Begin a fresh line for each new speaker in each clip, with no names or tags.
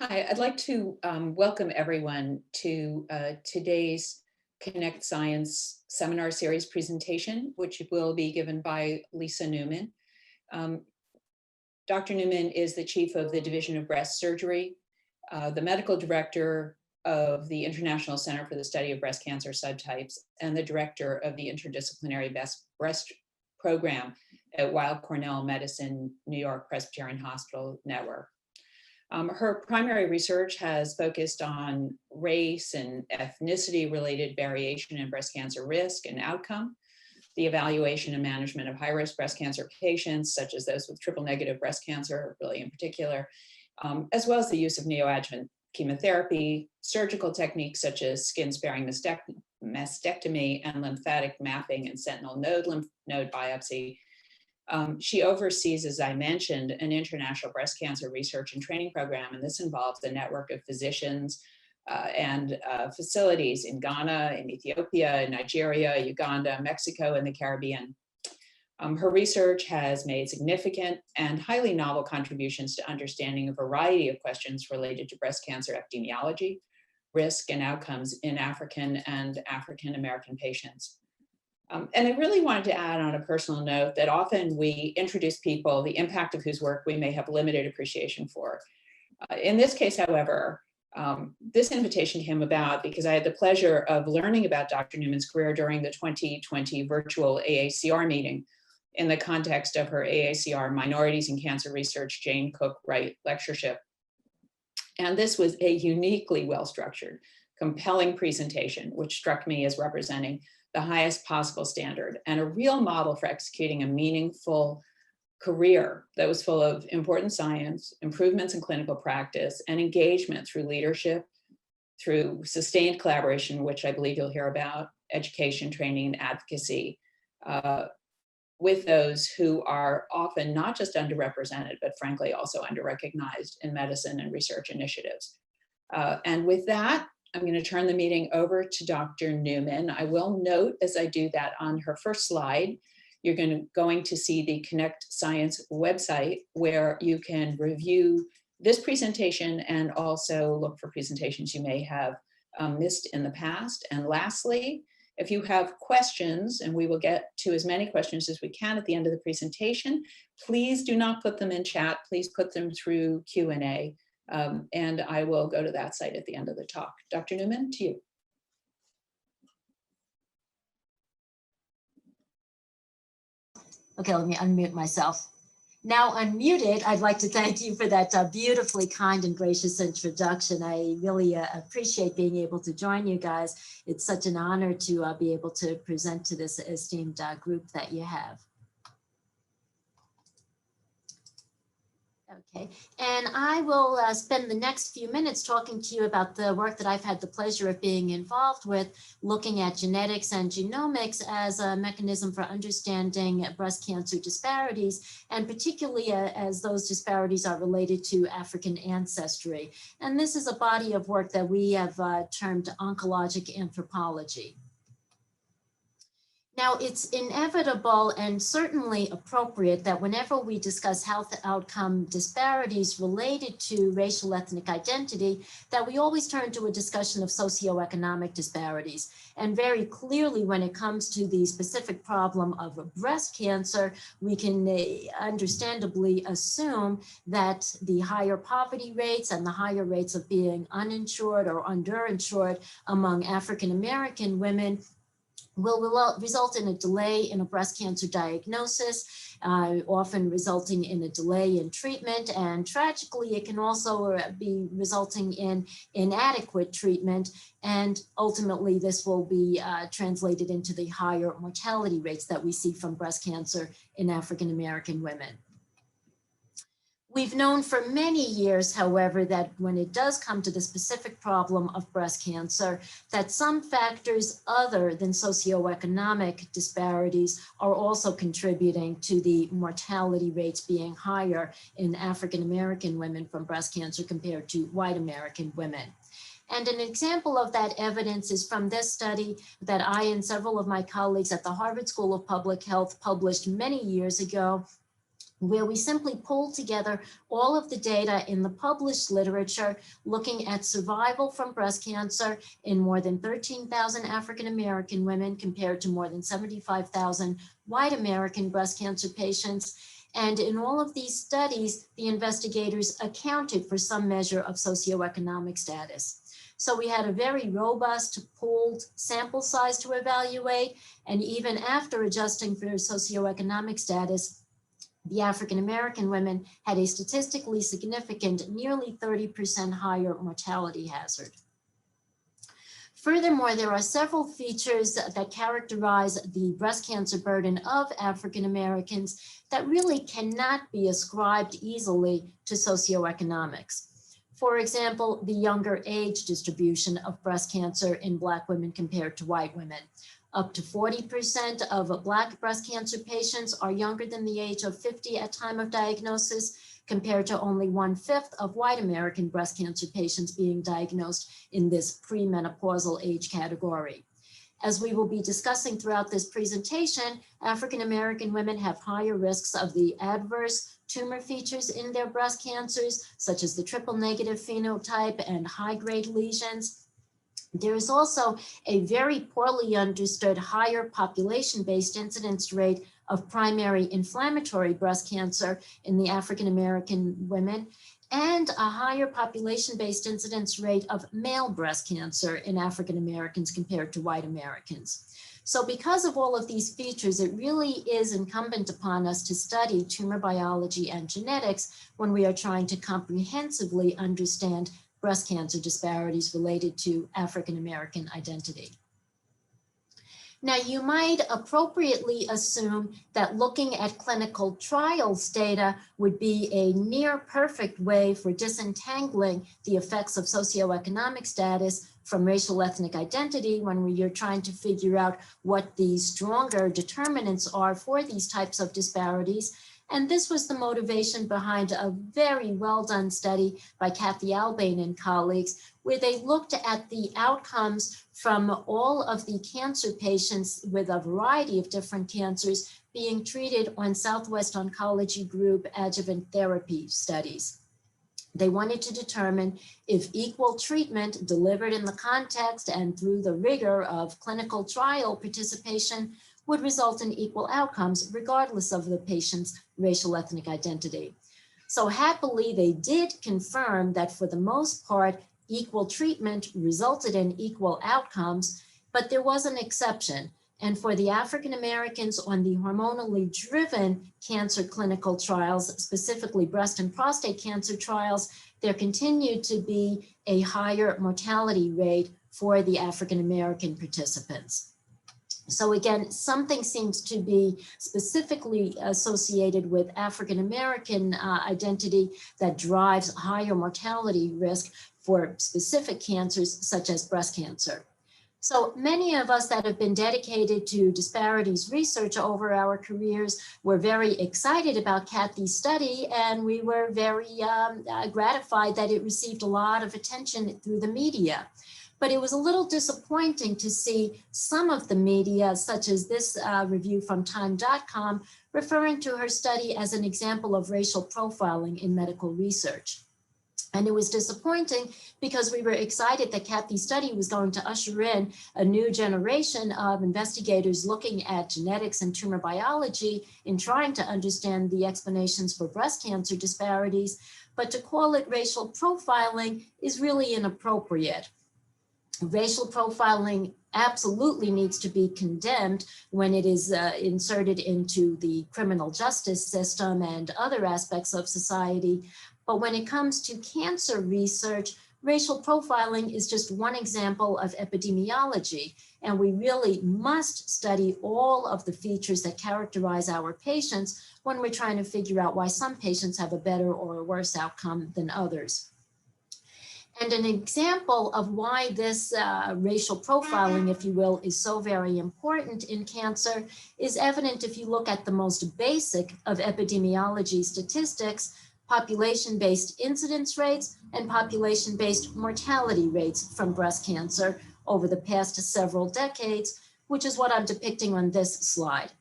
Hi, I'd like to welcome everyone to today's Connect Science seminar series presentation, which will be given by Lisa Newman. Dr. Newman is the chief of the Division of Breast Surgery, the medical director of the International Center for the Study of Breast Cancer Subtypes, and the director of the Interdisciplinary Breast Program at Weill Cornell Medicine, New York Presbyterian Hospital Network. Her primary research has focused on race and ethnicity-related variation in breast cancer risk and outcome, the evaluation and management of high-risk breast cancer patients, such as those with triple-negative breast cancer, really in particular, as well as the use of neoadjuvant chemotherapy, surgical techniques such as skin-sparing mastectomy and lymphatic mapping and sentinel lymph node biopsy. She oversees, as I mentioned, an international breast cancer research and training program, and this involves a network of physicians and facilities in Ghana, in Ethiopia, in Nigeria, Uganda, Mexico, and the Caribbean. Her research has made significant and highly novel contributions to understanding a variety of questions related to breast cancer epidemiology, risk, and outcomes in African and African American patients. And I really wanted to add on a personal note that often we introduce people, the impact of whose work we may have limited appreciation for. In this case, however, this invitation came about because I had the pleasure of learning about Dr. Newman's career during the 2020 virtual AACR meeting in the context of her AACR Minorities in Cancer Research Jane Cook Wright lectureship. And this was a uniquely well-structured, compelling presentation, which struck me as representing the highest possible standard and a real model for executing a meaningful career that was full of important science, improvements in clinical practice, and engagement through leadership, through sustained collaboration, which I believe you'll hear about, education, training, and advocacy with those who are often not just underrepresented, but frankly also underrecognized in medicine and research initiatives. And with that, I'm going to turn the meeting over to Dr. Newman. I will note as I do that on her first slide, you're going to see the Connect Science website where you can review this presentation and also look for presentations you may have missed in the past. And lastly, if you have questions, and we will get to as many questions as we can at the end of the presentation, please do not put them in chat. Please put them through Q&A. And I will go to that site at the end of the talk. Dr. Newman, to you.
Okay, let me unmute myself. Now unmuted, I'd like to thank you for that beautifully kind and gracious introduction. I really appreciate being able to join you guys. It's such an honor to be able to present to this esteemed group that you have. Okay, and I will spend the next few minutes talking to you about the work that I've had the pleasure of being involved with, looking at genetics and genomics as a mechanism for understanding breast cancer disparities, and particularly as those disparities are related to African ancestry. And this is a body of work that we have termed oncologic anthropology. Now, it's inevitable and certainly appropriate that whenever we discuss health outcome disparities related to racial ethnic identity, that we always turn to a discussion of socioeconomic disparities. And very clearly, when it comes to the specific problem of breast cancer, we can understandably assume that the higher poverty rates and the higher rates of being uninsured or underinsured among African American women will result in a delay in a breast cancer diagnosis, often resulting in a delay in treatment. And tragically, it can also be resulting in inadequate treatment. And ultimately, this will be translated into the higher mortality rates that we see from breast cancer in African American women. We've known for many years, however, that when it does come to the specific problem of breast cancer, that some factors other than socioeconomic disparities are also contributing to the mortality rates being higher in African American women from breast cancer compared to white American women. And an example of that evidence is from this study that I and several of my colleagues at the Harvard School of Public Health published many years ago, where we simply pulled together all of the data in the published literature looking at survival from breast cancer in more than 13,000 African American women compared to more than 75,000 white American breast cancer patients. And in all of these studies, the investigators accounted for some measure of socioeconomic status. So we had a very robust pooled sample size to evaluate, and even after adjusting for socioeconomic status, the African-American women had a statistically significant, nearly 30% higher mortality hazard. Furthermore, there are several features that characterize the breast cancer burden of African Americans that really cannot be ascribed easily to socioeconomics. For example, the younger age distribution of breast cancer in Black women compared to white women. Up to 40% of Black breast cancer patients are younger than the age of 50 at time of diagnosis, compared to only 1/5 of white American breast cancer patients being diagnosed in this premenopausal age category. As we will be discussing throughout this presentation, African American women have higher risks of the adverse tumor features in their breast cancers, such as the triple negative phenotype and high-grade lesions. There is also a very poorly understood higher population-based incidence rate of primary inflammatory breast cancer in the African American women, and a higher population-based incidence rate of male breast cancer in African Americans compared to white Americans. So because of all of these features, it really is incumbent upon us to study tumor biology and genetics when we are trying to comprehensively understand breast cancer disparities related to African American identity. Now, you might appropriately assume that looking at clinical trials data would be a near perfect way for disentangling the effects of socioeconomic status from racial ethnic identity when you're trying to figure out what the stronger determinants are for these types of disparities. And this was the motivation behind a very well done study by Kathy Albane and colleagues, where they looked at the outcomes from all of the cancer patients with a variety of different cancers being treated on Southwest Oncology Group adjuvant therapy studies. They wanted to determine if equal treatment delivered in the context and through the rigor of clinical trial participation would result in equal outcomes regardless of the patient's racial ethnic identity. So happily, they did confirm that for the most part, equal treatment resulted in equal outcomes, but there was an exception. And for the African Americans on the hormonally driven cancer clinical trials, specifically breast and prostate cancer trials, there continued to be a higher mortality rate for the African American participants. So again, something seems to be specifically associated with African American identity that drives higher mortality risk for specific cancers such as breast cancer. So many of us that have been dedicated to disparities research over our careers were very excited about Kathy's study, and we were very gratified that it received a lot of attention through the media. But it was a little disappointing to see some of the media, such as this review from Time.com, referring to her study as an example of racial profiling in medical research. And it was disappointing because we were excited that Kathy's study was going to usher in a new generation of investigators looking at genetics and tumor biology in trying to understand the explanations for breast cancer disparities. But to call it racial profiling is really inappropriate. Racial profiling absolutely needs to be condemned when it is inserted into the criminal justice system and other aspects of society. But when it comes to cancer research, racial profiling is just one example of epidemiology, and we really must study all of the features that characterize our patients when we're trying to figure out why some patients have a better or a worse outcome than others. And an example of why this racial profiling, if you will, is so very important in cancer is evident if you look at the most basic of epidemiology statistics, population-based incidence rates and population-based mortality rates from breast cancer over the past several decades, which is what I'm depicting on this slide.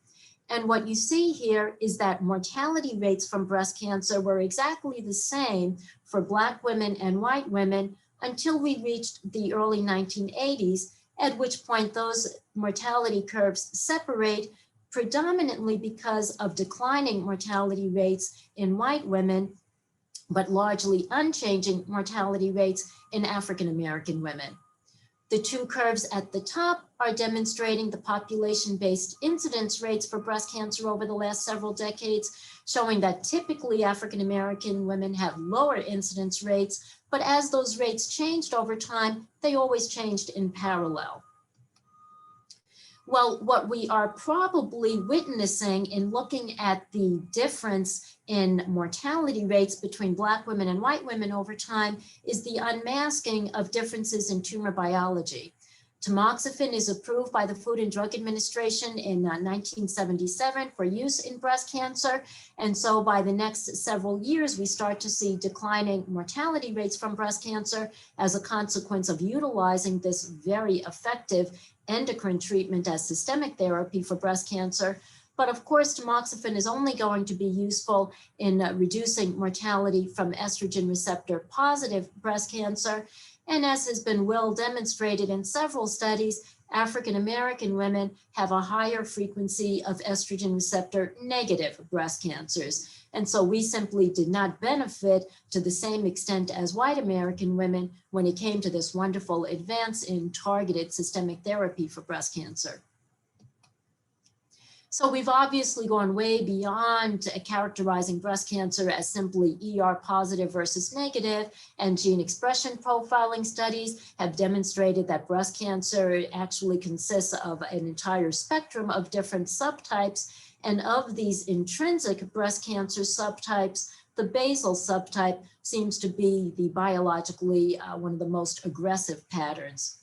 And what you see here is that mortality rates from breast cancer were exactly the same for Black women and white women until we reached the early 1980s, at which point those mortality curves separate predominantly because of declining mortality rates in white women, but largely unchanging mortality rates in African American women. The two curves at the top are demonstrating the population-based incidence rates for breast cancer over the last several decades, showing that typically African American women have lower incidence rates, but as those rates changed over time, they always changed in parallel. Well, what we are probably witnessing in looking at the difference in mortality rates between Black women and white women over time is the unmasking of differences in tumor biology. Tamoxifen is approved by the Food and Drug Administration in 1977 for use in breast cancer. And so by the next several years, we start to see declining mortality rates from breast cancer as a consequence of utilizing this very effective endocrine treatment as systemic therapy for breast cancer. But of course, tamoxifen is only going to be useful in reducing mortality from estrogen receptor positive breast cancer. And as has been well demonstrated in several studies, African American women have a higher frequency of estrogen receptor negative breast cancers. And so we simply did not benefit to the same extent as white American women when it came to this wonderful advance in targeted systemic therapy for breast cancer. So we've obviously gone way beyond characterizing breast cancer as simply ER positive versus negative, and gene expression profiling studies have demonstrated that breast cancer actually consists of an entire spectrum of different subtypes. And of these intrinsic breast cancer subtypes, the basal subtype seems to be the biologically one of the most aggressive patterns.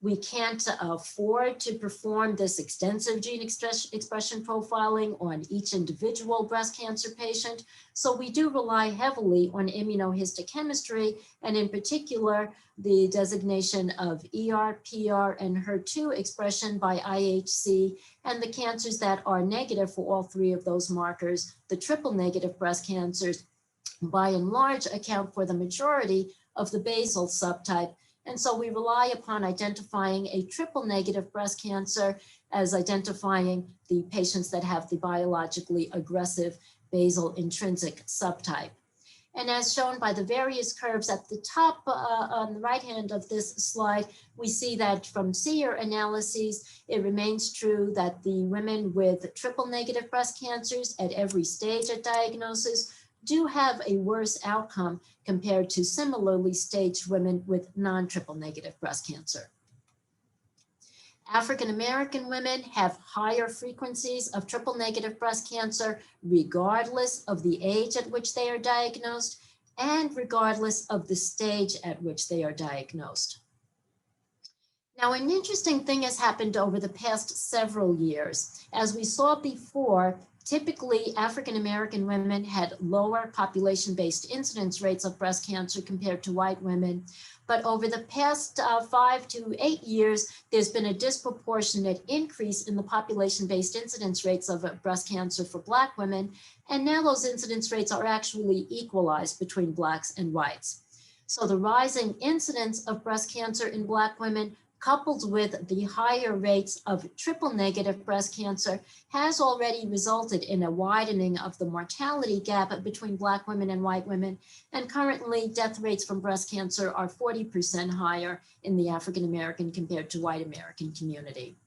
We can't afford to perform this extensive gene expression profiling on each individual breast cancer patient, so we do rely heavily on immunohistochemistry, and in particular, the designation of ER, PR, and HER2 expression by IHC, and the cancers that are negative for all three of those markers, the triple negative breast cancers, by and large account for the majority of the basal subtype. And so we rely upon identifying a triple negative breast cancer as identifying the patients that have the biologically aggressive basal intrinsic subtype. And as shown by the various curves at the top on the right hand of this slide, we see that from SEER analyses, it remains true that the women with triple negative breast cancers at every stage of diagnosis do have a worse outcome compared to similarly staged women with non-triple negative breast cancer. African American women have higher frequencies of triple negative breast cancer regardless of the age at which they are diagnosed and regardless of the stage at which they are diagnosed. Now, an interesting thing has happened over the past several years. As we saw before, typically, African American women had lower population-based incidence rates of breast cancer compared to white women. But over the past 5 to 8 years, there's been a disproportionate increase in the population-based incidence rates of breast cancer for Black women. And now those incidence rates are actually equalized between Blacks and whites. So the rising incidence of breast cancer in Black women, coupled with the higher rates of triple negative breast cancer, has already resulted in a widening of the mortality gap between Black women and white women. And currently, death rates from breast cancer are 40% higher in the African American compared to white American community.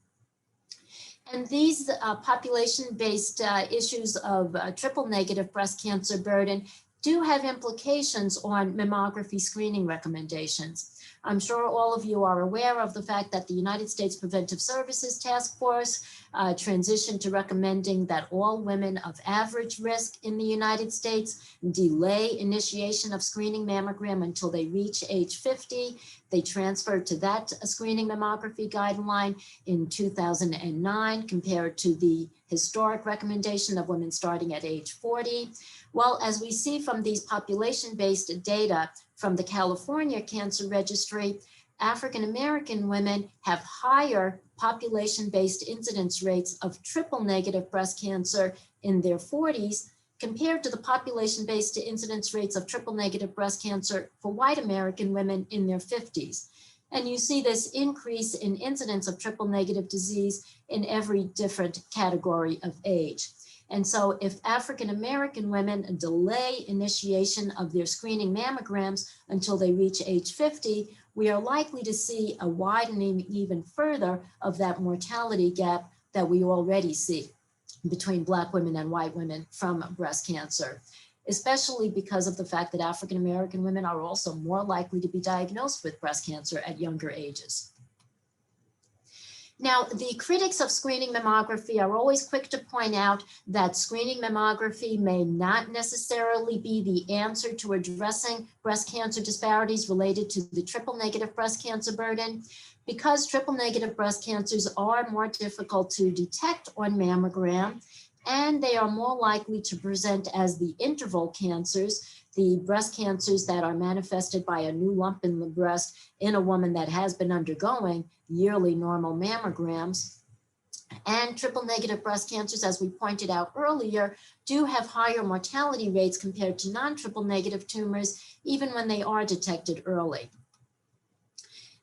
And these population-based issues of triple negative breast cancer burden do have implications on mammography screening recommendations. I'm sure all of you are aware of the fact that the United States Preventive Services Task Force transitioned to recommending that all women of average risk in the United States delay initiation of screening mammogram until they reach age 50. They transferred to that screening mammography guideline in 2009 compared to the historic recommendation of women starting at age 40. Well, as we see from these population-based data from the California Cancer Registry, African American women have higher population-based incidence rates of triple-negative breast cancer in their 40s compared to the population-based incidence rates of triple-negative breast cancer for white American women in their 50s. And you see this increase in incidence of triple-negative disease in every different category of age. And so if African American women delay initiation of their screening mammograms until they reach age 50, we are likely to see a widening even further of that mortality gap that we already see between Black women and white women from breast cancer, especially because of the fact that African American women are also more likely to be diagnosed with breast cancer at younger ages. Now, the critics of screening mammography are always quick to point out that screening mammography may not necessarily be the answer to addressing breast cancer disparities related to the triple-negative breast cancer burden, because triple-negative breast cancers are more difficult to detect on mammogram, and they are more likely to present as the interval cancers, the breast cancers that are manifested by a new lump in the breast in a woman that has been undergoing yearly normal mammograms. And triple-negative breast cancers, as we pointed out earlier, do have higher mortality rates compared to non-triple-negative tumors, even when they are detected early.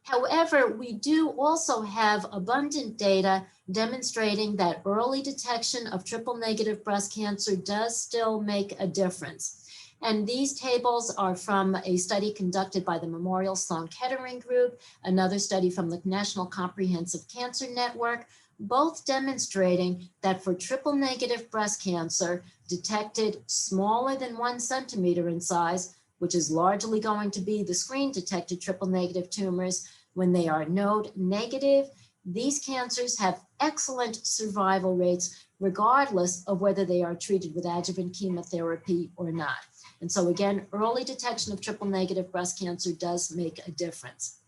However, we do also have abundant data demonstrating that early detection of triple-negative breast cancer does still make a difference. And these tables are from a study conducted by the Memorial Sloan Kettering Group, another study from the National Comprehensive Cancer Network, both demonstrating that for triple-negative breast cancer detected smaller than 1 centimeter in size, which is largely going to be the screen-detected triple-negative tumors, when they are node negative, these cancers have excellent survival rates, regardless of whether they are treated with adjuvant chemotherapy or not. And so again, early detection of triple-negative breast cancer does make a difference.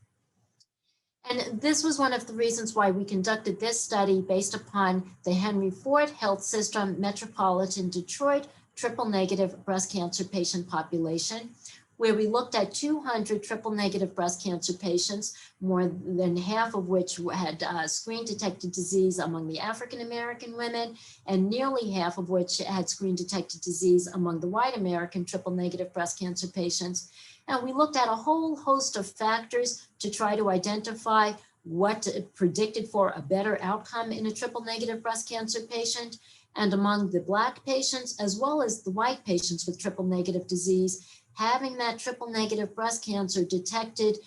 And this was one of the reasons why we conducted this study based upon the Henry Ford Health System Metropolitan Detroit triple-negative breast cancer patient population, where we looked at 200 triple-negative breast cancer patients, more than half of which had screen-detected disease among the African-American women, and nearly half of which had screen-detected disease among the white American triple-negative breast cancer patients. And we looked at a whole host of factors to try to identify what predicted for a better outcome in a triple-negative breast cancer patient. And among the Black patients, as well as the white patients with triple-negative disease, having that triple-negative breast cancer detected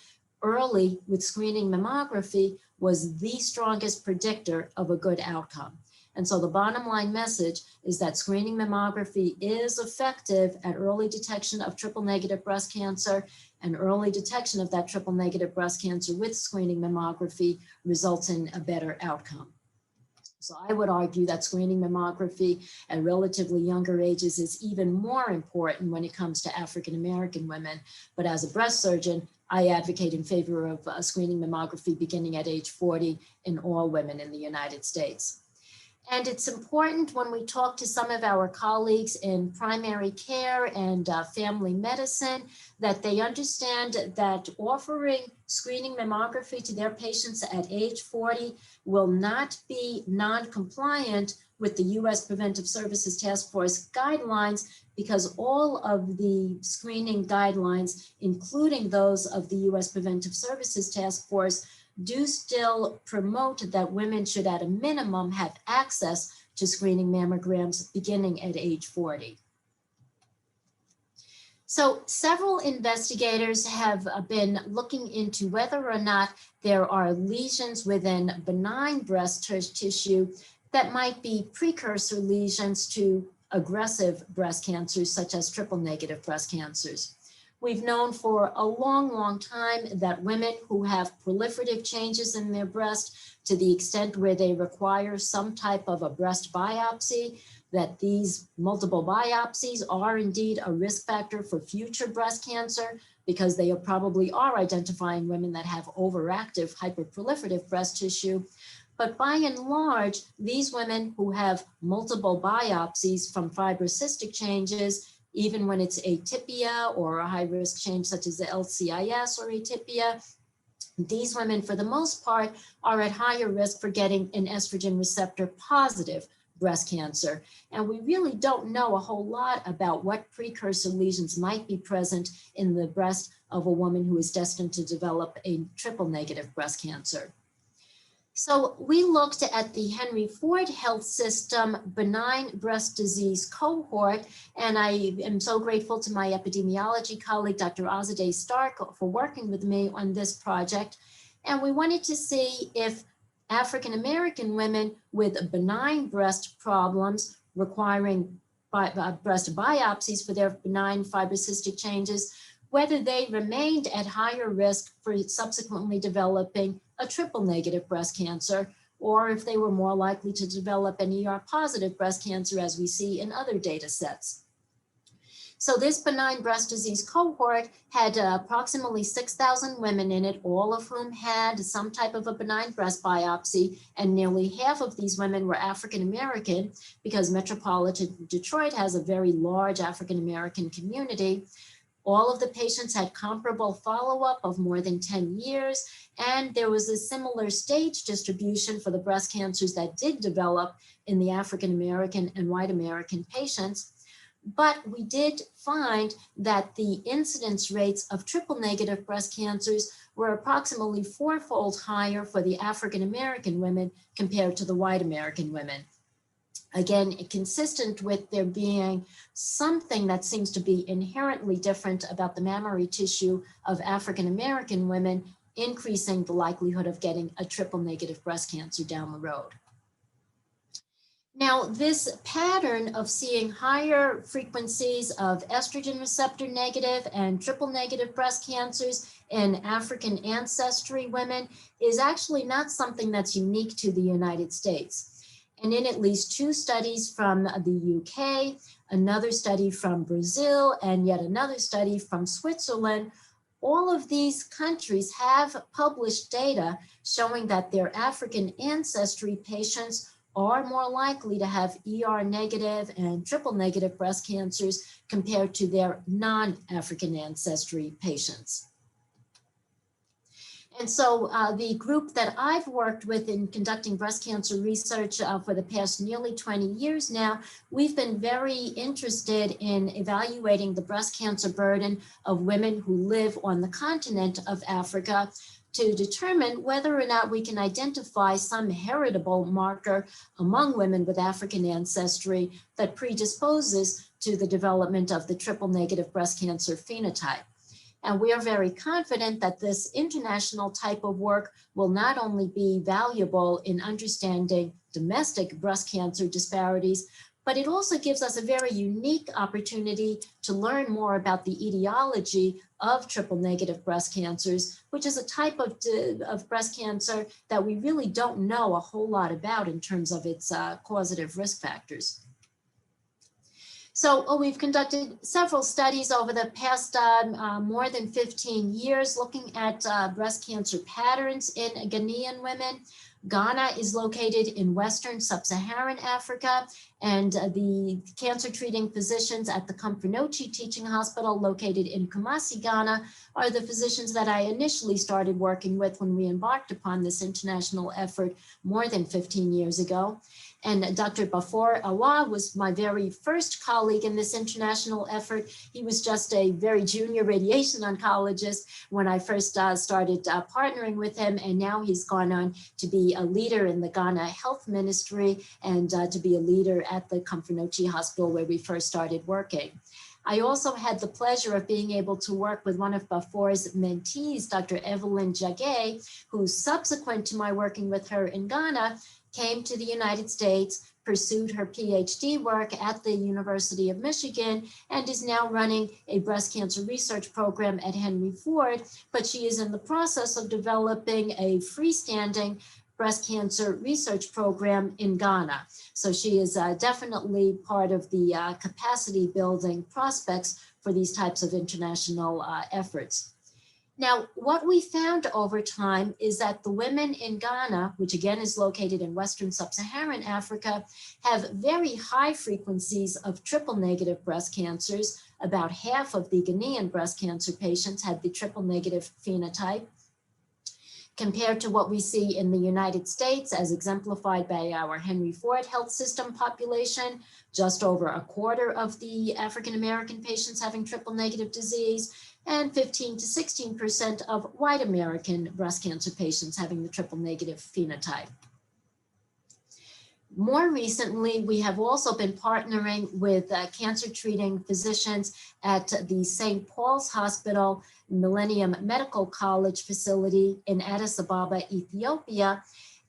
early with screening mammography was the strongest predictor of a good outcome. And so the bottom line message is that screening mammography is effective at early detection of triple-negative breast cancer, and early detection of that triple-negative breast cancer with screening mammography results in a better outcome. So I would argue that screening mammography at relatively younger ages is even more important when it comes to African American women. But as a breast surgeon, I advocate in favor of screening mammography beginning at age 40 in all women in the United States. And it's important when we talk to some of our colleagues in primary care and family medicine that they understand that offering screening mammography to their patients at age 40 will not be non-compliant with the U.S. Preventive Services Task Force guidelines, because all of the screening guidelines, including those of the U.S. Preventive Services Task Force, do still promote that women should at a minimum have access to screening mammograms beginning at age 40. So several investigators have been looking into whether or not there are lesions within benign breast tissue that might be precursor lesions to aggressive breast cancers, such as triple-negative breast cancers. We've known for a long, long time that women who have proliferative changes in their breast to the extent where they require some type of a breast biopsy, that these multiple biopsies are indeed a risk factor for future breast cancer, because they probably are identifying women that have overactive hyperproliferative breast tissue. But by and large, these women who have multiple biopsies from fibrocystic changes, even when it's atypia or a high-risk change such as the LCIS or atypia, These women, for the most part, are at higher risk for getting an estrogen receptor positive breast cancer. And we really don't know a whole lot about what precursor lesions might be present in the breast of a woman who is destined to develop a triple negative breast cancer. So we looked at the Henry Ford Health System benign breast disease cohort, and I am so grateful to my epidemiology colleague, Dr. Azadeh Stark, for working with me on this project. And we wanted to see if African-American women with benign breast problems requiring breast biopsies for their benign fibrocystic changes, whether they remained at higher risk for subsequently developing a triple negative breast cancer, or if they were more likely to develop an ER positive breast cancer, as we see in other data sets. So this benign breast disease cohort had approximately 6,000 women in it, all of whom had some type of a benign breast biopsy, and nearly half of these women were African American, because metropolitan Detroit has a very large African American community. All of the patients had comparable follow-up of more than 10 years, and there was a similar stage distribution for the breast cancers that did develop in the African American and white American patients. But we did find that the incidence rates of triple negative breast cancers were approximately 4-fold higher for the African American women compared to the white American women. Again, consistent with there being something that seems to be inherently different about the mammary tissue of African American women, increasing the likelihood of getting a triple negative breast cancer down the road. Now, this pattern of seeing higher frequencies of estrogen receptor negative and triple negative breast cancers in African ancestry women is actually not something that's unique to the United States. And in at least 2 studies from the UK, another study from Brazil, and yet another study from Switzerland, all of these countries have published data showing that their African ancestry patients are more likely to have ER negative and triple negative breast cancers compared to their non-African ancestry patients. And so the group that I've worked with in conducting breast cancer research for the past nearly 20 years now, we've been very interested in evaluating the breast cancer burden of women who live on the continent of Africa to determine whether or not we can identify some heritable marker among women with African ancestry that predisposes to the development of the triple negative breast cancer phenotype. And we are very confident that this international type of work will not only be valuable in understanding domestic breast cancer disparities, but it also gives us a very unique opportunity to learn more about the etiology of triple negative breast cancers, which is a type of breast cancer that we really don't know a whole lot about in terms of its causative risk factors. So we've conducted several studies over the past more than 15 years looking at breast cancer patterns in Ghanaian women. Ghana is located in Western Sub-Saharan Africa, and the cancer treating physicians at the Comfort-Nochi Teaching Hospital located in Kumasi, Ghana, are the physicians that I initially started working with when we embarked upon this international effort more than 15 years ago. And Dr. Bafor Awa was my very first colleague in this international effort. He was just a very junior radiation oncologist when I first started partnering with him, and now he's gone on to be a leader in the Ghana Health Ministry and to be a leader at the Comfort-Nochi Hospital where we first started working. I also had the pleasure of being able to work with one of Bafor's mentees, Dr. Evelyn Jagay, who subsequent to my working with her in Ghana, came to the United States, pursued her PhD work at the University of Michigan, and is now running a breast cancer research program at Henry Ford, but she is in the process of developing a freestanding breast cancer research program in Ghana. So she is definitely part of the capacity building prospects for these types of international efforts. Now, what we found over time is that the women in Ghana, which again is located in Western Sub-Saharan Africa, have very high frequencies of triple negative breast cancers. About half of the Ghanaian breast cancer patients had the triple negative phenotype. compared to what we see in the United States, as exemplified by our Henry Ford health system population, just over a quarter of the African-American patients having triple negative disease, and 15 to 16% of white American breast cancer patients having the triple negative phenotype. More recently, we have also been partnering with cancer treating physicians at the St. Paul's Hospital Millennium Medical College facility in Addis Ababa, Ethiopia,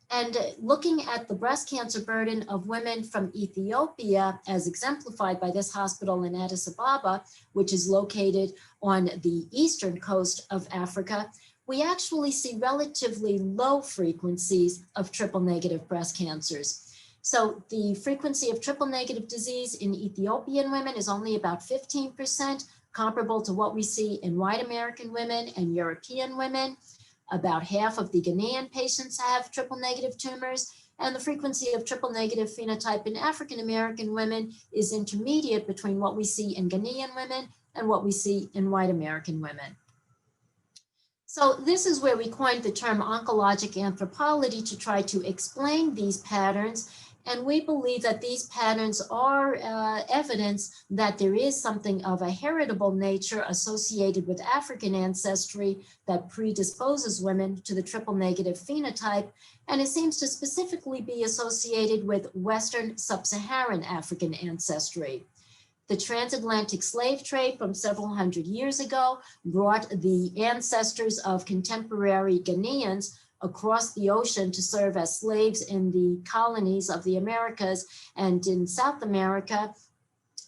and looking at the breast cancer burden of women from Ethiopia as exemplified by this hospital in Addis Ababa, which is located on the eastern coast of Africa, we actually see relatively low frequencies of triple negative breast cancers. So the frequency of triple negative disease in Ethiopian women is only about 15%, comparable to what we see in white American women and European women. About half of the Ghanaian patients have triple negative tumors, and the frequency of triple negative phenotype in African American women is intermediate between what we see in Ghanaian women and what we see in white American women. So this is where we coined the term oncologic anthropology to try to explain these patterns. And we believe that these patterns are evidence that there is something of a heritable nature associated with African ancestry that predisposes women to the triple negative phenotype. And it seems to specifically be associated with Western sub-Saharan African ancestry. The transatlantic slave trade from several hundred years ago brought the ancestors of contemporary Ghanaians across the ocean to serve as slaves in the colonies of the Americas and in South America.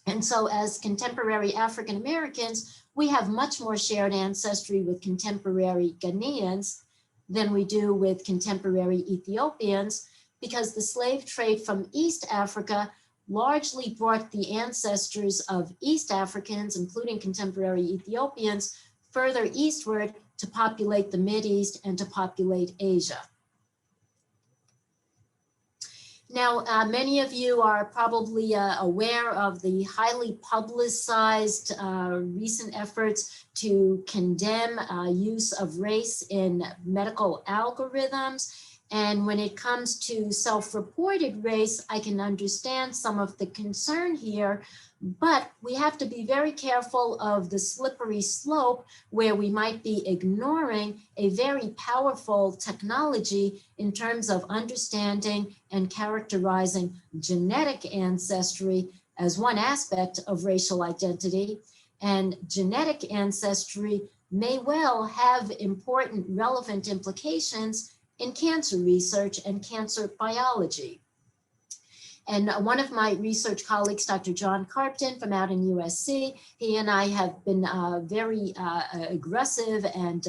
And so as contemporary African Americans, we have much more shared ancestry with contemporary Ghanaians than we do with contemporary Ethiopians, because the slave trade from East Africa largely brought the ancestors of East Africans, including contemporary Ethiopians, further eastward to populate the Mideast and to populate Asia. Now, many of you are probably aware of the highly publicized recent efforts to condemn use of race in medical algorithms. And when it comes to self-reported race, I can understand some of the concern here, but we have to be very careful of the slippery slope where we might be ignoring a very powerful technology in terms of understanding and characterizing genetic ancestry as one aspect of racial identity. And genetic ancestry may well have important relevant implications in cancer research and cancer biology. And one of my research colleagues, Dr. John Carpton from out in USC, he and I have been very aggressive and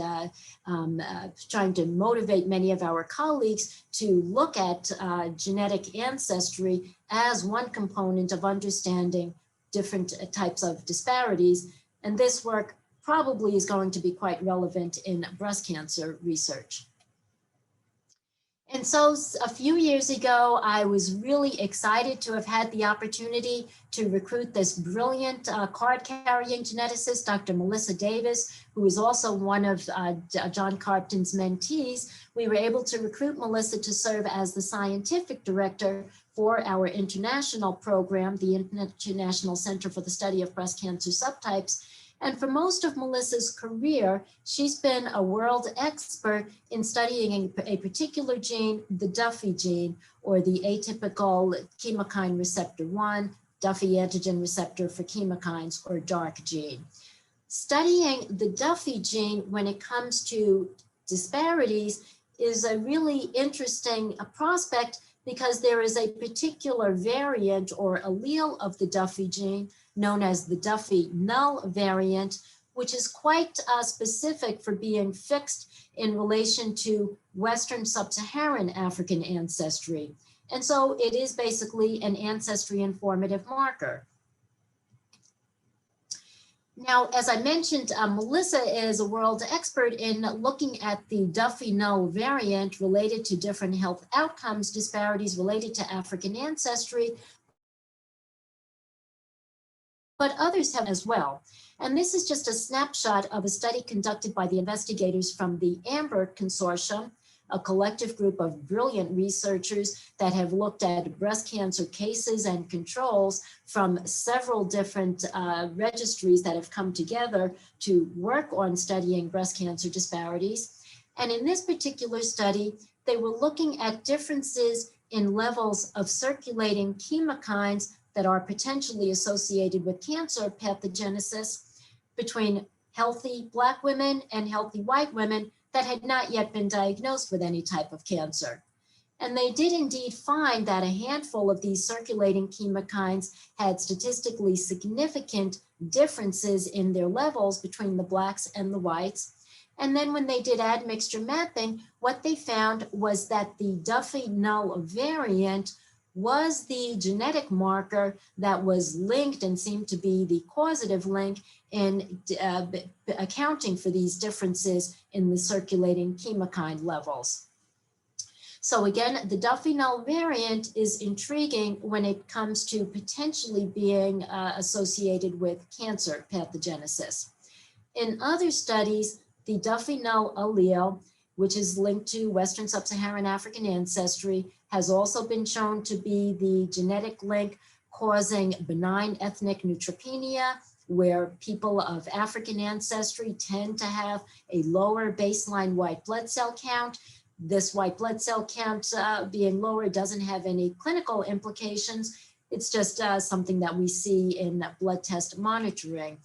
trying to motivate many of our colleagues to look at genetic ancestry as one component of understanding different types of disparities. And this work probably is going to be quite relevant in breast cancer research. And so a few years ago, I was really excited to have had the opportunity to recruit this brilliant card-carrying geneticist, Dr. Melissa Davis, who is also one of John Carpton's mentees. We were able to recruit Melissa to serve as the scientific director for our international program, the International Center for the Study of Breast Cancer Subtypes. And for most of Melissa's career, she's been a world expert in studying a particular gene, the Duffy gene, or the atypical chemokine receptor 1, Duffy antigen receptor for chemokines, or DARK gene. Studying the Duffy gene when it comes to disparities is a really interesting prospect, because there is a particular variant or allele of the Duffy gene known as the Duffy null variant, which is quite specific for being fixed in relation to Western sub-Saharan African ancestry. And so it is basically an ancestry informative marker. Now, as I mentioned, Melissa is a world expert in looking at the Duffy null variant related to different health outcomes disparities related to African ancestry, but others have as well. And this is just a snapshot of a study conducted by the investigators from the AMBER Consortium, a collective group of brilliant researchers that have looked at breast cancer cases and controls from several different registries that have come together to work on studying breast cancer disparities. And in this particular study, they were looking at differences in levels of circulating chemokines that are potentially associated with cancer pathogenesis between healthy Black women and healthy white women that had not yet been diagnosed with any type of cancer. And they did indeed find that a handful of these circulating chemokines had statistically significant differences in their levels between the Blacks and the whites. And then when they did admixture mapping, what they found was that the Duffy null variant was the genetic marker that was linked and seemed to be the causative link in accounting for these differences in the circulating chemokine levels. So again, the Duffy null variant is intriguing when it comes to potentially being associated with cancer pathogenesis. In other studies, the Duffy null allele, which is linked to Western Sub-Saharan African ancestry, has also been shown to be the genetic link causing benign ethnic neutropenia, where people of African ancestry tend to have a lower baseline white blood cell count. This white blood cell count being lower doesn't have any clinical implications. It's just something that we see in blood test monitoring.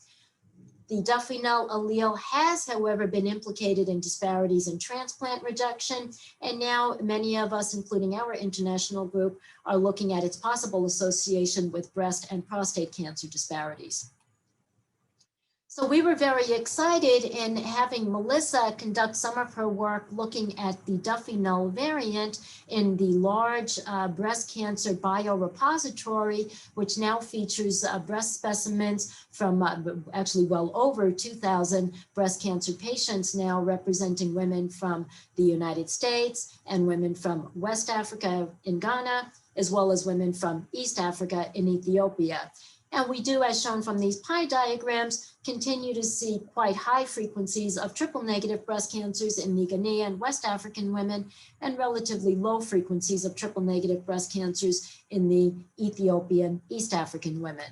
The Duffy null allele has, however, been implicated in disparities in transplant rejection, and now many of us, including our international group, are looking at its possible association with breast and prostate cancer disparities. So we were very excited in having Melissa conduct some of her work looking at the Duffy null variant in the large breast cancer biorepository, which now features breast specimens from actually well over 2,000 breast cancer patients now, representing women from the United States and women from West Africa in Ghana, as well as women from East Africa in Ethiopia. And we do, as shown from these pie diagrams, continue to see quite high frequencies of triple negative breast cancers in the Ghanaian West African women and relatively low frequencies of triple negative breast cancers in the Ethiopian East African women.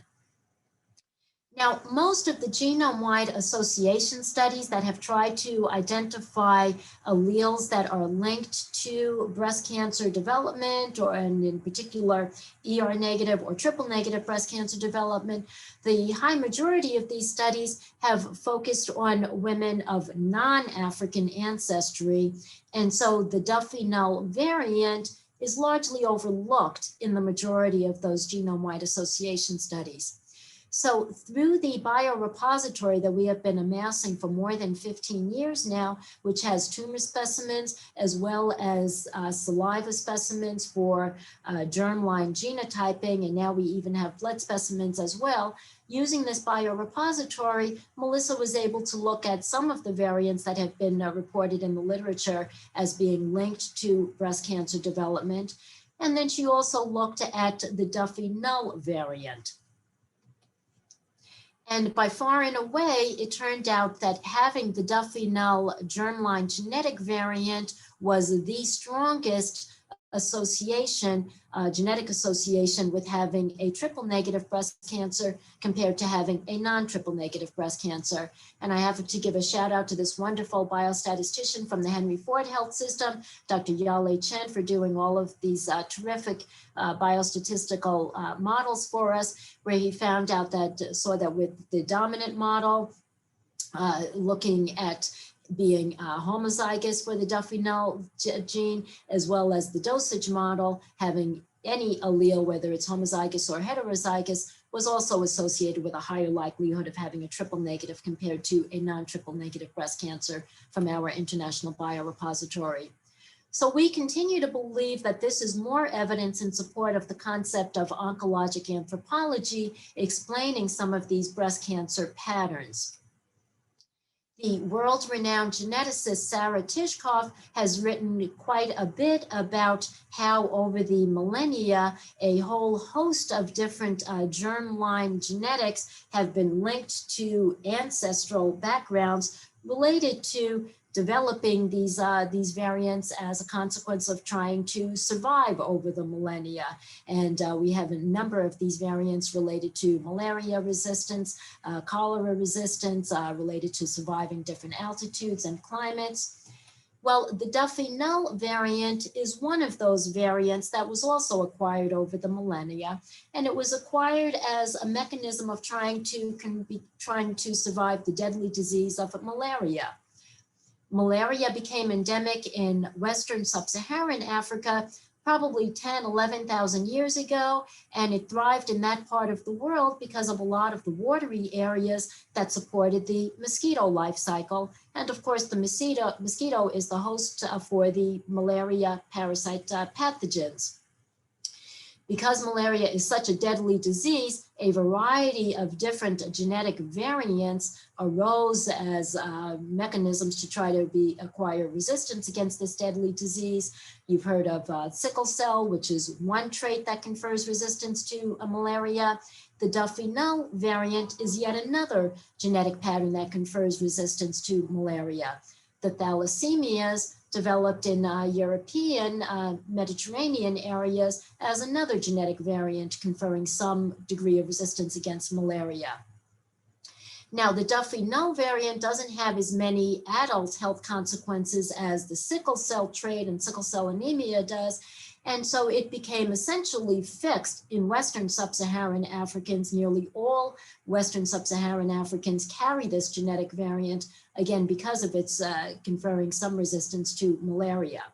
Now, most of the genome-wide association studies that have tried to identify alleles that are linked to breast cancer development, or in particular ER negative or triple negative breast cancer development, the high majority of these studies have focused on women of non-African ancestry. And so the Duffy null variant is largely overlooked in the majority of those genome-wide association studies. So through the biorepository that we have been amassing for more than 15 years now, which has tumor specimens as well as saliva specimens for germline genotyping, and now we even have blood specimens as well, using this biorepository, Melissa was able to look at some of the variants that have been reported in the literature as being linked to breast cancer development. And then she also looked at the Duffy null variant. And by far and away, it turned out that having the Duffy null germline genetic variant was the strongest association, genetic association with having a triple negative breast cancer compared to having a non-triple negative breast cancer. And I have to give a shout out to this wonderful biostatistician from the Henry Ford Health System, Dr. Yale Chen, for doing all of these terrific biostatistical models for us, where he found out that, saw that with the dominant model, looking at being homozygous for the Duffy null gene, as well as the dosage model, having any allele, whether it's homozygous or heterozygous, was also associated with a higher likelihood of having a triple negative compared to a non-triple negative breast cancer from our international biorepository. So we continue to believe that this is more evidence in support of the concept of oncologic anthropology, explaining some of these breast cancer patterns. The world-renowned geneticist Sarah Tishkoff has written quite a bit about how over the millennia, a whole host of different germline genetics have been linked to ancestral backgrounds related to developing these variants as a consequence of trying to survive over the millennia. And we have a number of these variants related to malaria resistance, cholera resistance, related to surviving different altitudes and climates. Well, the Duffy null variant is one of those variants that was also acquired over the millennia, and it was acquired as a mechanism of trying to survive the deadly disease of malaria. Malaria became endemic in Western Sub-Saharan Africa probably 10, 11,000 years ago, and it thrived in that part of the world because of a lot of the watery areas that supported the mosquito life cycle. And of course, the mosquito is the host for the malaria parasite pathogens. Because malaria is such a deadly disease, a variety of different genetic variants arose as mechanisms to try to acquire resistance against this deadly disease. You've heard of sickle cell, which is one trait that confers resistance to malaria. The Duffy null variant is yet another genetic pattern that confers resistance to malaria. The thalassemias developed in European, Mediterranean areas as another genetic variant conferring some degree of resistance against malaria. Now, the Duffy null variant doesn't have as many adult health consequences as the sickle cell trait and sickle cell anemia does. And so it became essentially fixed in Western Sub-Saharan Africans. Nearly all Western Sub-Saharan Africans carry this genetic variant, again, because of its conferring some resistance to malaria.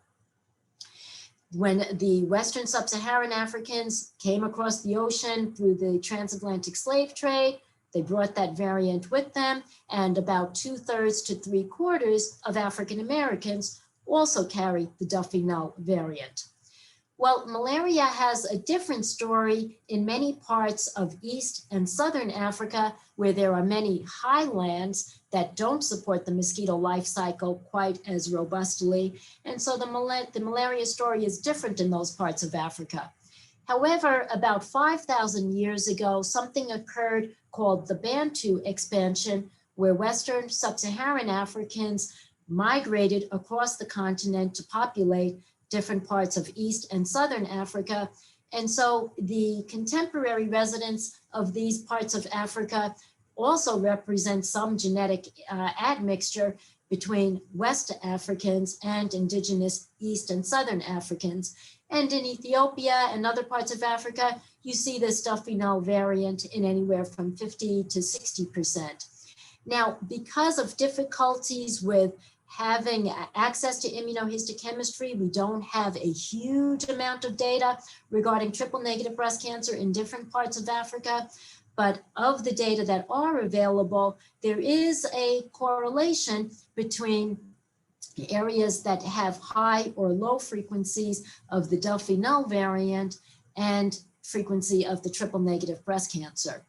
When the Western Sub-Saharan Africans came across the ocean through the transatlantic slave trade, they brought that variant with them, and about 2/3 to 3/4 of African Americans also carry the Duffy null variant. Well, malaria has a different story in many parts of East and Southern Africa, where there are many highlands that don't support the mosquito life cycle quite as robustly. And so the malaria story is different in those parts of Africa. However, about 5,000 years ago, something occurred called the Bantu expansion, where Western Sub-Saharan Africans migrated across the continent to populate different parts of East and Southern Africa. And so the contemporary residents of these parts of Africa also represent some genetic admixture between West Africans and indigenous East and Southern Africans. And in Ethiopia and other parts of Africa, you see this Duffy null variant in anywhere from 50 to 60%. Now, because of difficulties with having access to immunohistochemistry, we don't have a huge amount of data regarding triple negative breast cancer in different parts of Africa. But of the data that are available, there is a correlation between areas that have high or low frequencies of the Duffy null variant and frequency of the triple negative breast cancer.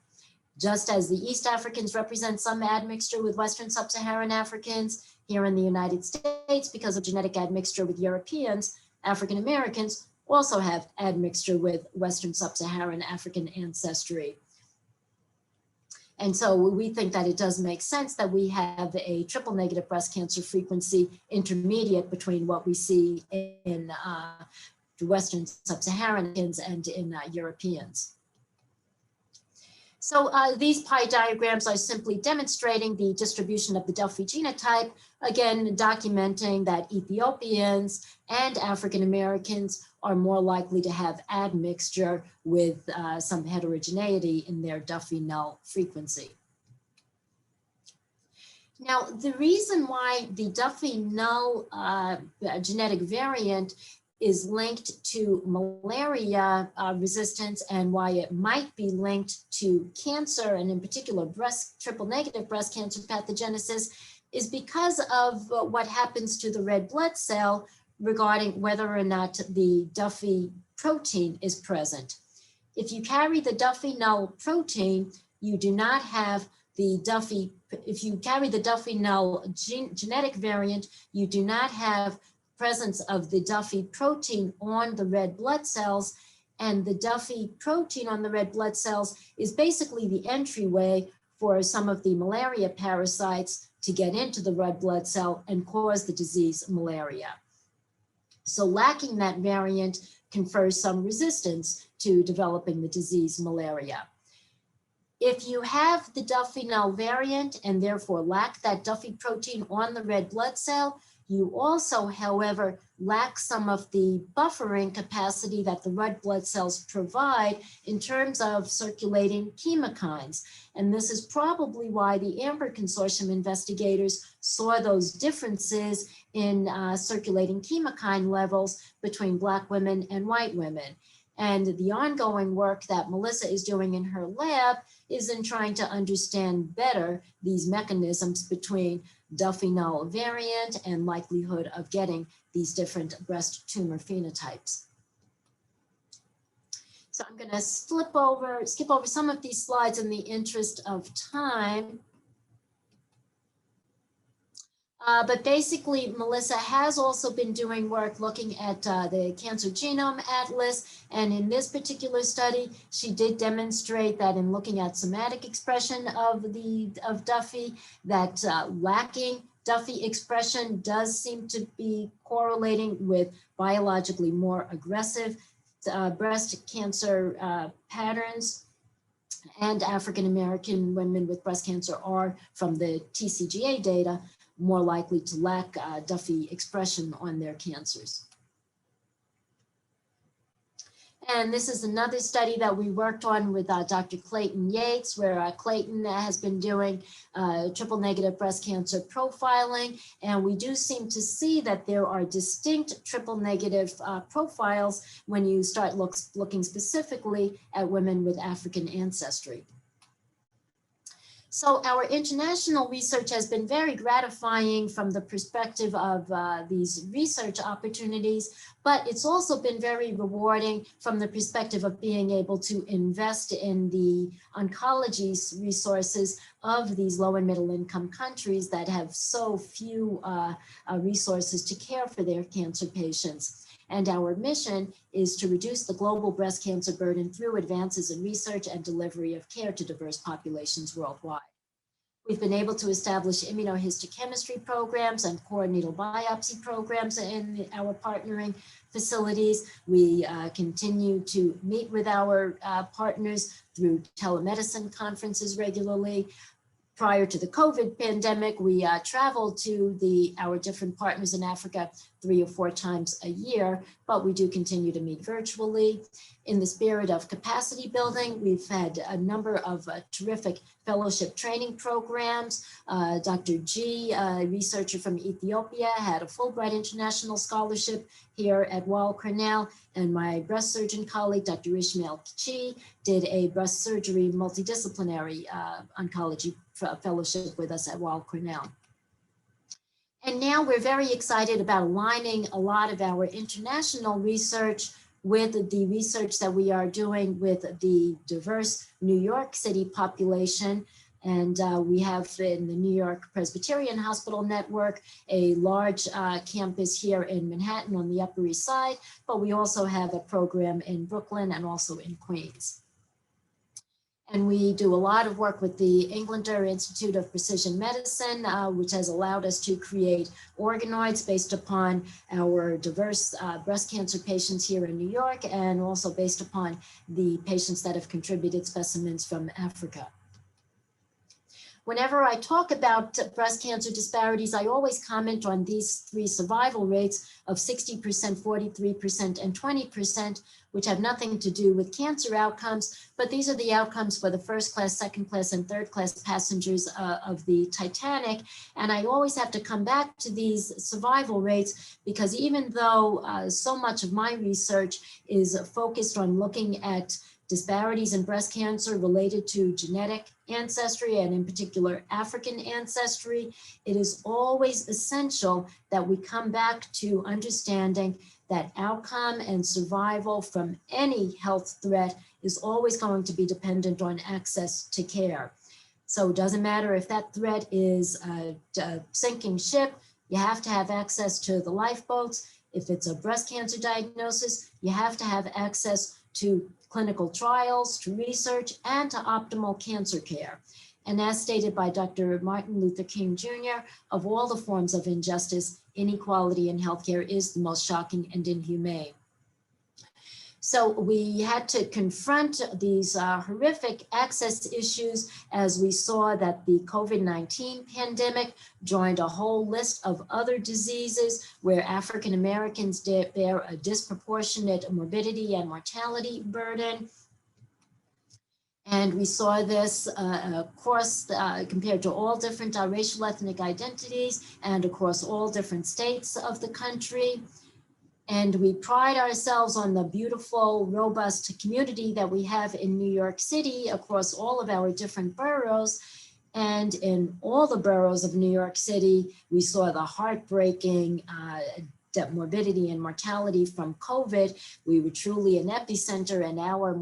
Just as the East Africans represent some admixture with Western Sub-Saharan Africans, here in the United States, because of genetic admixture with Europeans, African Americans also have admixture with Western Sub-Saharan African ancestry. And so we think that it does make sense that we have a triple negative breast cancer frequency intermediate between what we see in Western Sub-Saharans and in Europeans. So these pie diagrams are simply demonstrating the distribution of the Duffy genotype, again, documenting that Ethiopians and African Americans are more likely to have admixture with some heterogeneity in their Duffy null frequency. Now, the reason why the Duffy null genetic variant is linked to malaria resistance and why it might be linked to cancer, and in particular triple negative breast cancer pathogenesis, is because of what happens to the red blood cell regarding whether or not the Duffy protein is present. If you carry the Duffy null protein, you do not have the Duffy, if you carry the Duffy null genetic variant, you do not have presence of the Duffy protein on the red blood cells, and the Duffy protein on the red blood cells is basically the entryway for some of the malaria parasites to get into the red blood cell and cause the disease malaria. So lacking that variant confers some resistance to developing the disease malaria. If you have the Duffy null variant and therefore lack that Duffy protein on the red blood cell, you also, however, lack some of the buffering capacity that the red blood cells provide in terms of circulating chemokines. And this is probably why the AMBER Consortium investigators saw those differences in circulating chemokine levels between Black women and white women. And the ongoing work that Melissa is doing in her lab is in trying to understand better these mechanisms between Duffy null variant and likelihood of getting these different breast tumor phenotypes. So I'm going to skip over some of these slides in the interest of time. But basically, Melissa has also been doing work looking at the Cancer Genome Atlas. And in this particular study, she did demonstrate that in looking at somatic expression of Duffy, that lacking Duffy expression does seem to be correlating with biologically more aggressive breast cancer patterns. And African-American women with breast cancer are, from the TCGA data, more likely to lack Duffy expression on their cancers. And this is another study that we worked on with Dr. Clayton Yates, where Clayton has been doing triple negative breast cancer profiling. And we do seem to see that there are distinct triple negative profiles when you start looking specifically at women with African ancestry. So our international research has been very gratifying from the perspective of these research opportunities, but it's also been very rewarding from the perspective of being able to invest in the oncology resources of these low and middle income countries that have so few resources to care for their cancer patients. And our mission is to reduce the global breast cancer burden through advances in research and delivery of care to diverse populations worldwide. We've been able to establish immunohistochemistry programs and core needle biopsy programs in our partnering facilities. We continue to meet with our partners through telemedicine conferences regularly. Prior to the COVID pandemic, we traveled to our different partners in Africa 3 or 4 times a year, but we do continue to meet virtually. In the spirit of capacity building, we've had a number of terrific fellowship training programs. Dr. G, a researcher from Ethiopia, had a Fulbright International Scholarship here at Weill Cornell, and my breast surgeon colleague, Dr. Ishmael Chi, did a breast surgery multidisciplinary oncology fellowship with us at Weill Cornell. And now we're very excited about aligning a lot of our international research with the research that we are doing with the diverse New York City population. And we have in the New York Presbyterian Hospital Network a large campus here in Manhattan on the Upper East Side, but we also have a program in Brooklyn and also in Queens. And we do a lot of work with the Englander Institute of Precision Medicine, which has allowed us to create organoids based upon our diverse breast cancer patients here in New York, and also based upon the patients that have contributed specimens from Africa. Whenever I talk about breast cancer disparities, I always comment on these 3 survival rates of 60%, 43%, and 20%, which have nothing to do with cancer outcomes, but these are the outcomes for the first class, second class, and third class passengers of the Titanic. And I always have to come back to these survival rates because even though so much of my research is focused on looking at disparities in breast cancer related to genetic ancestry and in particular African ancestry, it is always essential that we come back to understanding that outcome and survival from any health threat is always going to be dependent on access to care. So it doesn't matter if that threat is a sinking ship, you have to have access to the lifeboats. If it's a breast cancer diagnosis, you have to have access to clinical trials, to research, and to optimal cancer care. And as stated by Dr. Martin Luther King Jr., of all the forms of injustice, inequality in healthcare is the most shocking and inhumane. So we had to confront these horrific access issues as we saw that the COVID-19 pandemic joined a whole list of other diseases where African Americans bear a disproportionate morbidity and mortality burden. And we saw this across, compared to all different racial ethnic identities and across all different states of the country. And we pride ourselves on the beautiful, robust community that we have in New York City across all of our different boroughs. And in all the boroughs of New York City, we saw the heartbreaking morbidity and mortality from COVID. We were truly an epicenter, and our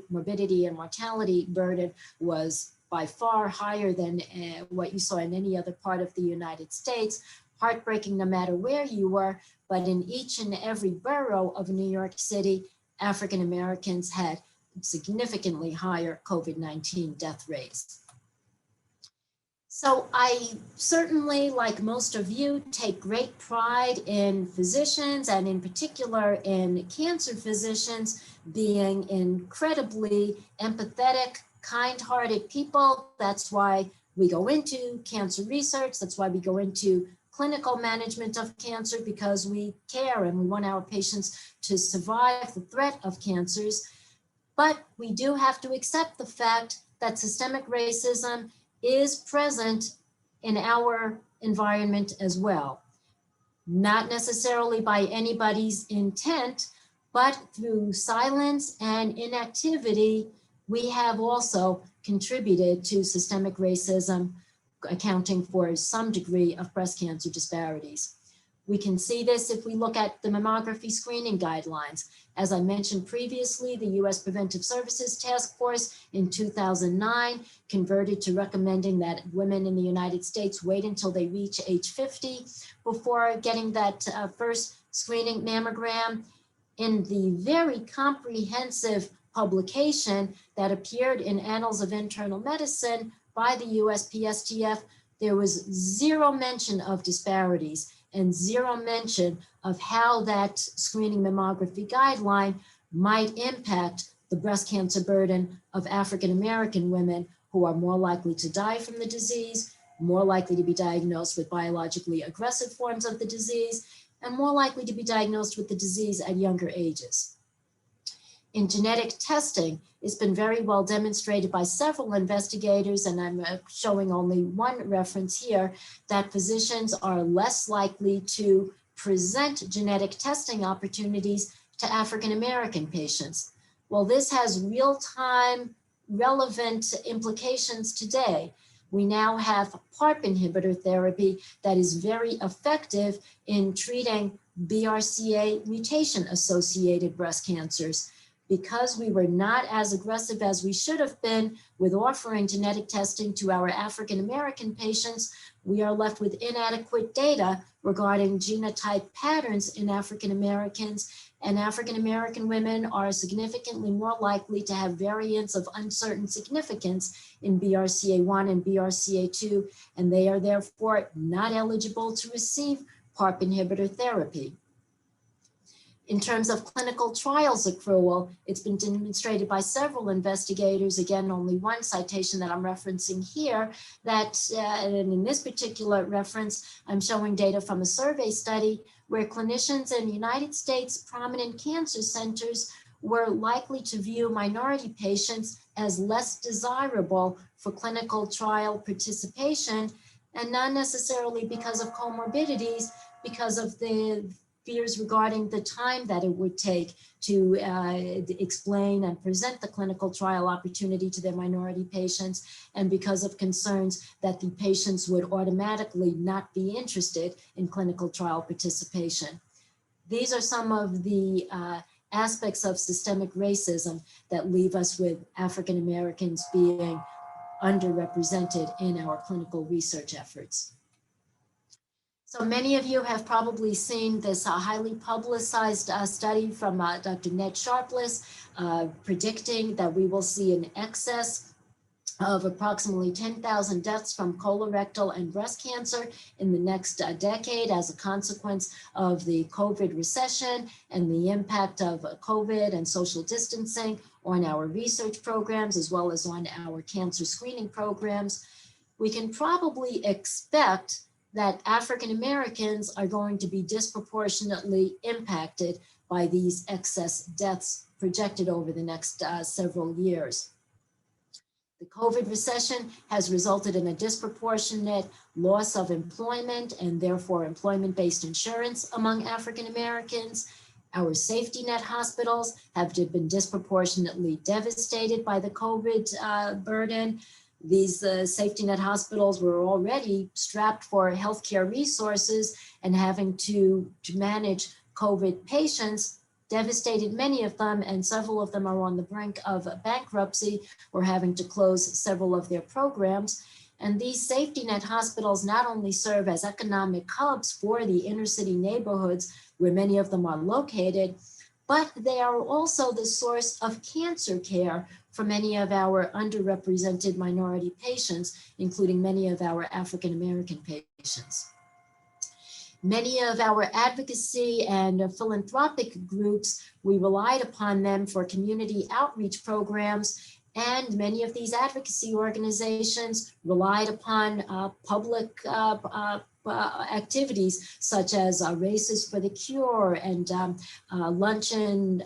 morbidity and mortality burden was by far higher than what you saw in any other part of the United States. Heartbreaking no matter where you were, but in each and every borough of New York City, African Americans had significantly higher COVID-19 death rates. So I certainly, like most of you, take great pride in physicians, and in particular in cancer physicians, being incredibly empathetic, kind-hearted people. That's why we go into cancer research. That's why we go into clinical management of cancer, because we care and we want our patients to survive the threat of cancers. But we do have to accept the fact that systemic racism is present in our environment as well. Not necessarily by anybody's intent, but through silence and inactivity, we have also contributed to systemic racism, accounting for some degree of breast cancer disparities. We can see this if we look at the mammography screening guidelines. As I mentioned previously, the U.S. Preventive Services Task Force in 2009 converted to recommending that women in the United States wait until they reach age 50 before getting that first screening mammogram. In the very comprehensive publication that appeared in Annals of Internal Medicine by the USPSTF, there was zero mention of disparities and zero mention of how that screening mammography guideline might impact the breast cancer burden of African American women, who are more likely to die from the disease, more likely to be diagnosed with biologically aggressive forms of the disease, and more likely to be diagnosed with the disease at younger ages. In genetic testing, it's been very well demonstrated by several investigators, and I'm showing only one reference here, that physicians are less likely to present genetic testing opportunities to African American patients. Well, this has real-time relevant implications today. We now have PARP inhibitor therapy that is very effective in treating BRCA mutation-associated breast cancers. Because we were not as aggressive as we should have been with offering genetic testing to our African American patients, we are left with inadequate data regarding genotype patterns in African Americans, and African American women are significantly more likely to have variants of uncertain significance in BRCA1 and BRCA2, and they are therefore not eligible to receive PARP inhibitor therapy. In terms of clinical trials accrual, it's been demonstrated by several investigators, again, only one citation that I'm referencing here, that in this particular reference, I'm showing data from a survey study where clinicians in United States prominent cancer centers were likely to view minority patients as less desirable for clinical trial participation, and not necessarily because of comorbidities, because of the fears regarding the time that it would take to explain and present the clinical trial opportunity to their minority patients, and because of concerns that the patients would automatically not be interested in clinical trial participation. These are some of the aspects of systemic racism that leave us with African Americans being underrepresented in our clinical research efforts. So many of you have probably seen this highly publicized study from Dr. Ned Sharpless predicting that we will see an excess of approximately 10,000 deaths from colorectal and breast cancer in the next decade as a consequence of the COVID recession and the impact of COVID and social distancing on our research programs, as well as on our cancer screening programs. We can probably expect that African Americans are going to be disproportionately impacted by these excess deaths projected over the next several years. The COVID recession has resulted in a disproportionate loss of employment and therefore employment-based insurance among African Americans. Our safety net hospitals have been disproportionately devastated by the COVID burden. These safety net hospitals were already strapped for healthcare resources, and having to manage COVID patients devastated many of them, and several of them are on the brink of bankruptcy or having to close several of their programs. And these safety net hospitals not only serve as economic hubs for the inner city neighborhoods where many of them are located, but they are also the source of cancer care for many of our underrepresented minority patients, including many of our African American patients. Many of our advocacy and philanthropic groups, we relied upon them for community outreach programs, and many of these advocacy organizations relied upon public activities such as Races for the Cure and luncheon,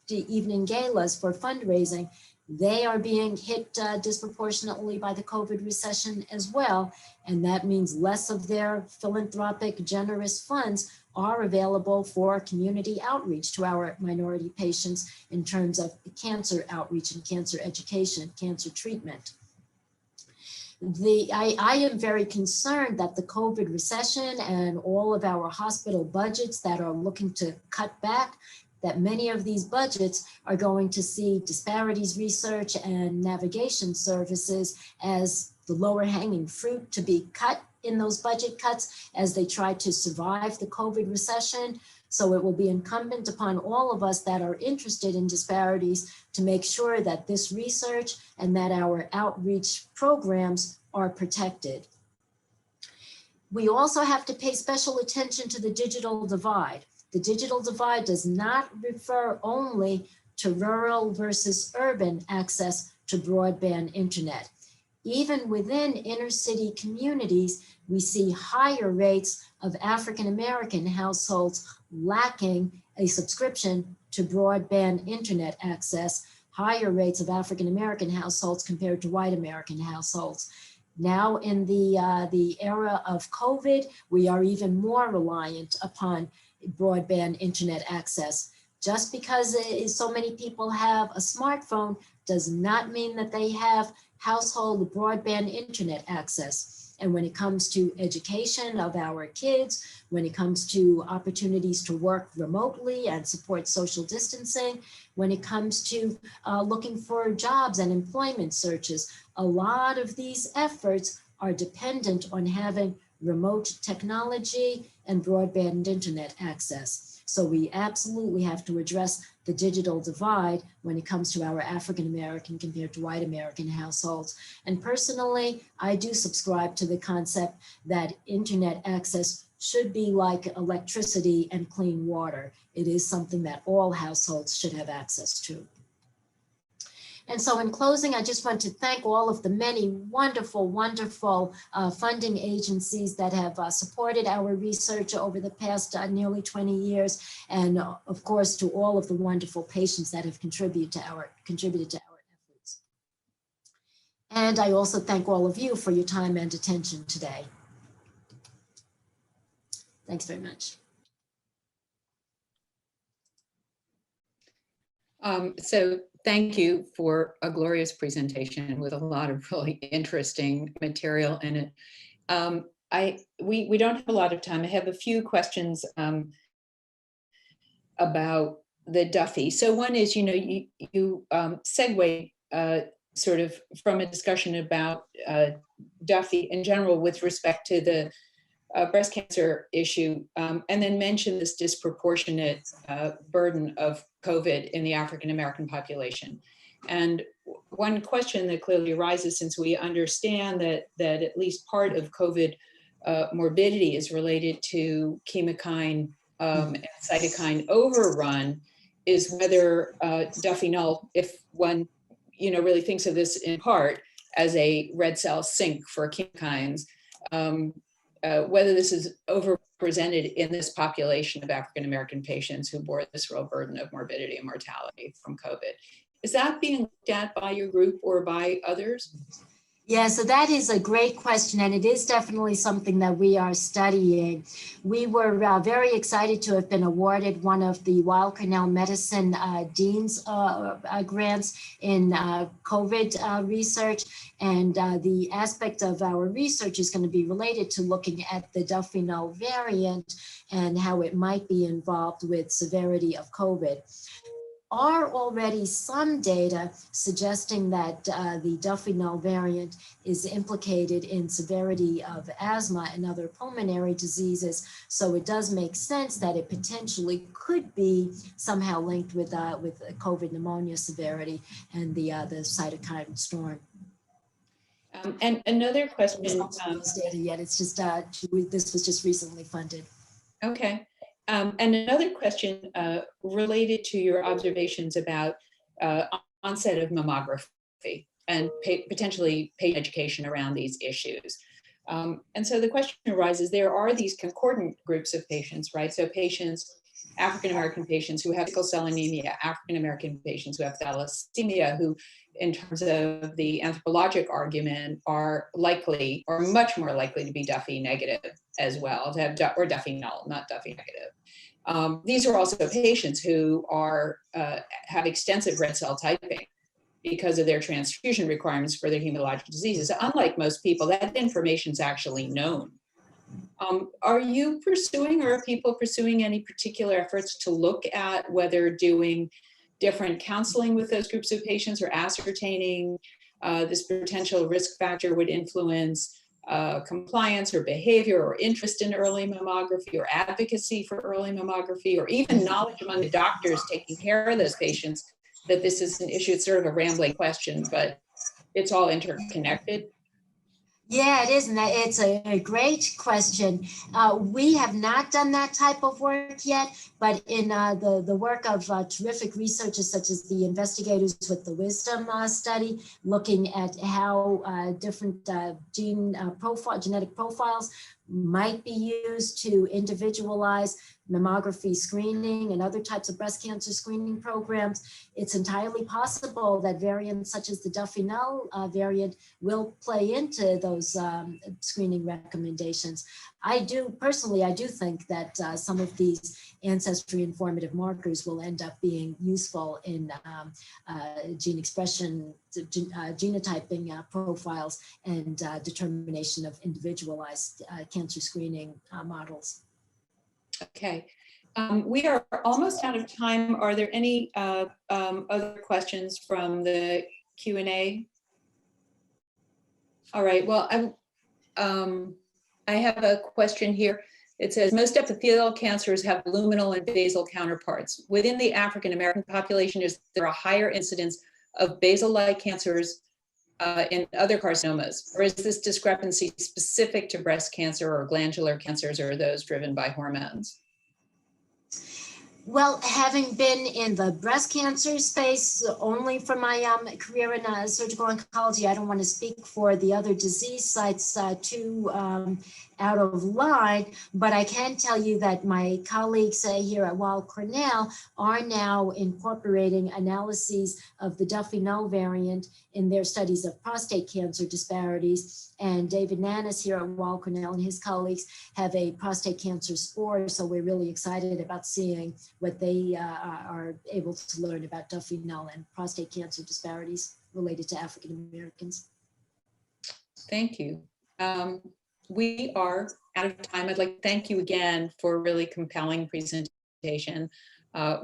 evening galas for fundraising. They are being hit disproportionately by the COVID recession as well. And that means less of their philanthropic, generous funds are available for community outreach to our minority patients in terms of cancer outreach and cancer education, cancer treatment. I am very concerned that the COVID recession and all of our hospital budgets that are looking to cut back, that many of these budgets are going to see disparities research and navigation services as the lower hanging fruit to be cut in those budget cuts as they try to survive the COVID recession. So it will be incumbent upon all of us that are interested in disparities to make sure that this research and that our outreach programs are protected. We also have to pay special attention to the digital divide. The digital divide does not refer only to rural versus urban access to broadband internet. Even within inner city communities, we see higher rates of African American households lacking a subscription to broadband internet access, higher rates of African American households compared to white American households. Now in the era of COVID, we are even more reliant upon broadband internet access. Just because so many people have a smartphone does not mean that they have household broadband internet access. And when it comes to education of our kids, when it comes to opportunities to work remotely and support social distancing, when it comes to looking for jobs and employment searches, a lot of these efforts are dependent on having remote technology and broadband internet access. So we absolutely have to address the digital divide when it comes to our African American compared to white American households. And personally, I do subscribe to the concept that internet access should be like electricity and clean water. It is something that all households should have access to. And so in closing, I just want to thank all of the many wonderful, wonderful funding agencies that have supported our research over the past nearly 20 years. And of course, to all of the wonderful patients that have contributed to our efforts. And I also thank all of you for your time and attention today. Thanks very much.
So thank you for a glorious presentation with a lot of really interesting material in it. We don't have a lot of time. I have a few questions about the Duffy. So one is, you segue sort of from a discussion about Duffy in general with respect to the breast cancer issue, and then mention this disproportionate burden of COVID in the African American population. And one question that clearly arises, since we understand that at least part of COVID morbidity is related to chemokine and cytokine overrun, is whether Duffy-Null, if one really thinks of this in part as a red cell sink for chemokines, whether this is overrepresented in this population of African-American patients who bore this real burden of morbidity and mortality from COVID. Is that being looked at by your group or by others?
Yeah, so that is a great question, and it is definitely something that we are studying. We were very excited to have been awarded one of the Weill Cornell Medicine Dean's grants in COVID research, and the aspect of our research is going to be related to looking at the Duffy-Null variant and how it might be involved with severity of COVID. Are already some data suggesting that the Duffy-Null variant is implicated in severity of asthma and other pulmonary diseases. So it does make sense that it potentially could be somehow linked with COVID pneumonia severity and the cytokine storm.
And another question.
Data yet. It's just this was just recently funded.
Okay. And another question related to your observations about onset of mammography and potentially patient education around these issues. And so the question arises, there are these concordant groups of patients, right? So patients, African-American patients who have sickle cell anemia, African-American patients who have thalassemia, who in terms of the anthropologic argument are likely or much more likely to be Duffy negative as well, to have or Duffy null, not Duffy negative. These are also patients who are have extensive red cell typing because of their transfusion requirements for their hematologic diseases. Unlike most people, that information is actually known. Are you pursuing, or are people pursuing any particular efforts to look at whether doing different counseling with those groups of patients or ascertaining this potential risk factor would influence compliance or behavior or interest in early mammography or advocacy for early mammography, or even knowledge among the doctors taking care of those patients that this is an issue? It's sort of a rambling question, but it's all interconnected.
Yeah, it is, and it's a great question. We have not done that type of work yet, but in the work of terrific researchers such as the investigators with the Wisdom study, looking at how different genetic profiles might be used to individualize mammography screening and other types of breast cancer screening programs, it's entirely possible that variants such as the Duffy-Null variant will play into those screening recommendations. I do think that some of these ancestry informative markers will end up being useful in gene expression, genotyping profiles, and determination of individualized cancer screening models.
Okay, we are almost out of time. Are there any other questions from the Q&A? All right, well, I have a question here. It says, most epithelial cancers have luminal and basal counterparts. Within the African-American population, is there a higher incidence of basal-like cancers in other carcinomas? Or is this discrepancy specific to breast cancer or glandular cancers, or those driven by hormones?
Well, having been in the breast cancer space only for my career in surgical oncology, I don't want to speak for the other disease sites too out of line, but I can tell you that my colleagues here at Weill Cornell are now incorporating analyses of the Duffy-Null variant in their studies of prostate cancer disparities. And David Nannis here at Weill Cornell and his colleagues have a prostate cancer score. So we're really excited about seeing what they are able to learn about Duffy-Null and prostate cancer disparities related to African Americans.
Thank you. We are out of time. I'd like to thank you again for a really compelling presentation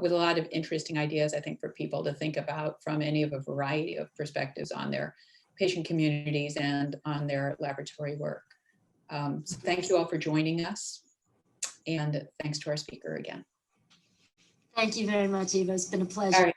with a lot of interesting ideas, I think, for people to think about from any of a variety of perspectives on their patient communities and on their laboratory work. So thank you all for joining us, and thanks to our speaker again.
Thank you very much, Eva. It's been a pleasure.
All right.